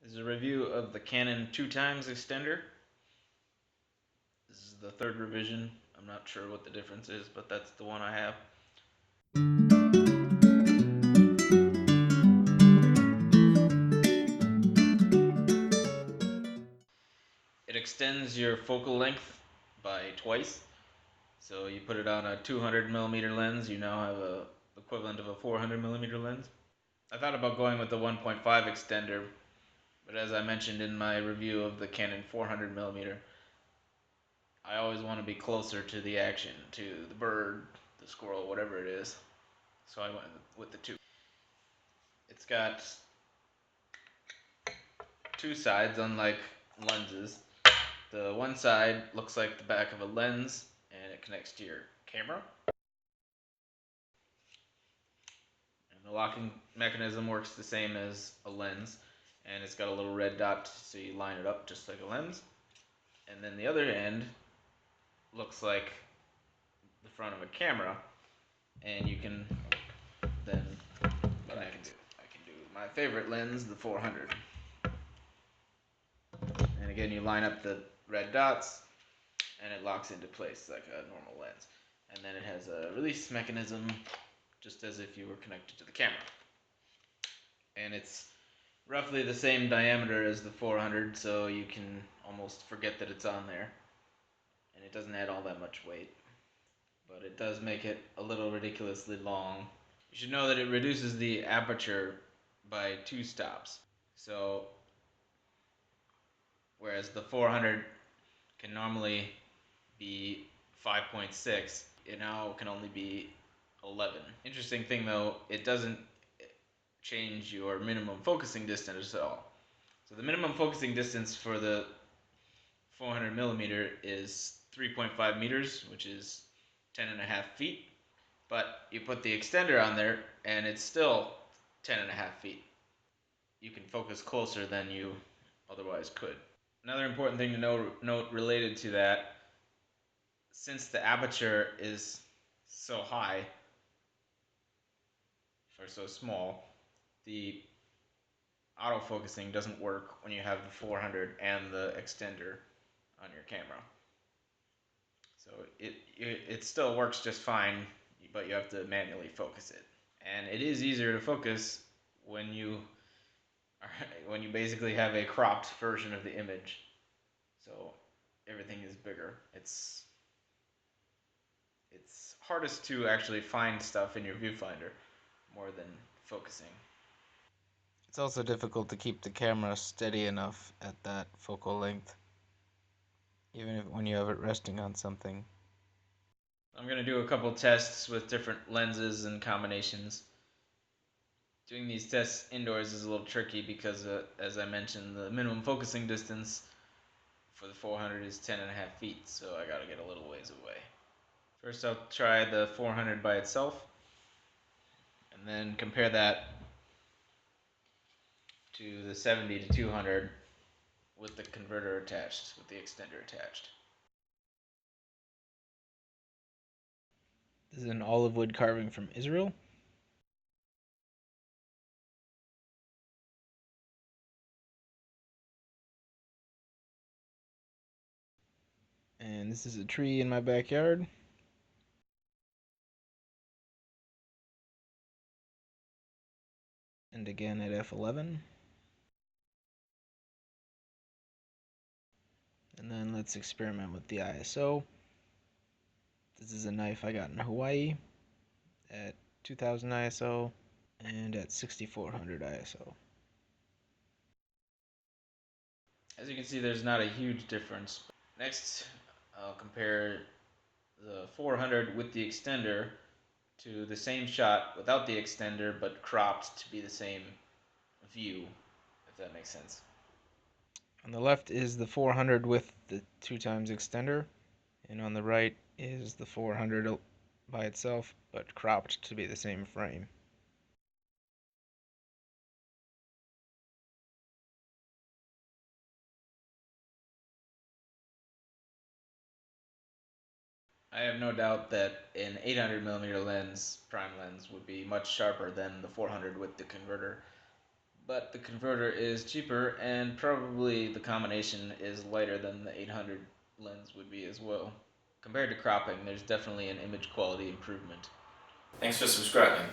This is a review of the Canon 2x extender. This is the third revision. I'm not sure what the difference is, but that's the one I have. It extends your focal length by twice. So you put it on a 200mm lens, you now have a equivalent of a 400mm lens. I thought about going with the 1.5 extender, but as I mentioned in my review of the Canon 400mm, I always want to be closer to the action, to the bird, the squirrel, whatever it is. So I went with the 2. It's got two sides, unlike lenses. The one side looks like the back of a lens, and it connects to your camera. And the locking mechanism works the same as a lens, and it's got a little red dot, so you line it up just like a lens. And then the other end looks like the front of a camera, and you can then connect. I can do my favorite lens, the 400. And again, you line up the red dots, and it locks into place like a normal lens. And then it has a release mechanism, just as if you were connected to the camera. And it's roughly the same diameter as the 400, so you can almost forget that it's on there. And it doesn't add all that much weight, but it does make it a little ridiculously long. You should know that it reduces the aperture by 2 stops. So, whereas the 400 can normally be 5.6, it now can only be 11. Interesting thing though, it doesn't change your minimum focusing distance at all. So the minimum focusing distance for the 400mm is 3.5 meters, which is 10.5 feet. But you put the extender on there, and it's still 10.5 feet. You can focus closer than you otherwise could. Another important thing to note related to that, since the aperture is so high, or so small, the autofocusing doesn't work when you have the 400 and the extender on your camera. So it still works just fine, but you have to manually focus it. And it is easier to focus when you when you basically have a cropped version of the image. So everything is bigger. It's hardest to actually find stuff in your viewfinder more than focusing. It's also difficult to keep the camera steady enough at that focal length, even when you have it resting on something. I'm going to do a couple tests with different lenses and combinations. Doing these tests indoors is a little tricky because, as I mentioned, the minimum focusing distance for the 400 is 10.5 feet, so I gotta get a little ways away. First I'll try the 400 by itself, and then compare that to the 70 to 200 with the converter attached, with the extender attached. This is an olive wood carving from Israel. And this is a tree in my backyard. And again at f11. And then let's experiment with the ISO. This is a knife I got in Hawaii at 2000 ISO and at 6400 ISO. As you can see, there's not a huge difference. Next, I'll compare the 400 with the extender to the same shot without the extender but cropped to be the same view, if that makes sense. On the left is the 400 with the 2x extender, and on the right is the 400 by itself but cropped to be the same frame. I have no doubt that an 800mm lens, prime lens, would be much sharper than the 400 with the converter, but the converter is cheaper, and probably the combination is lighter than the 800 lens would be as well. Compared to cropping, there's definitely an image quality improvement. Thanks for subscribing.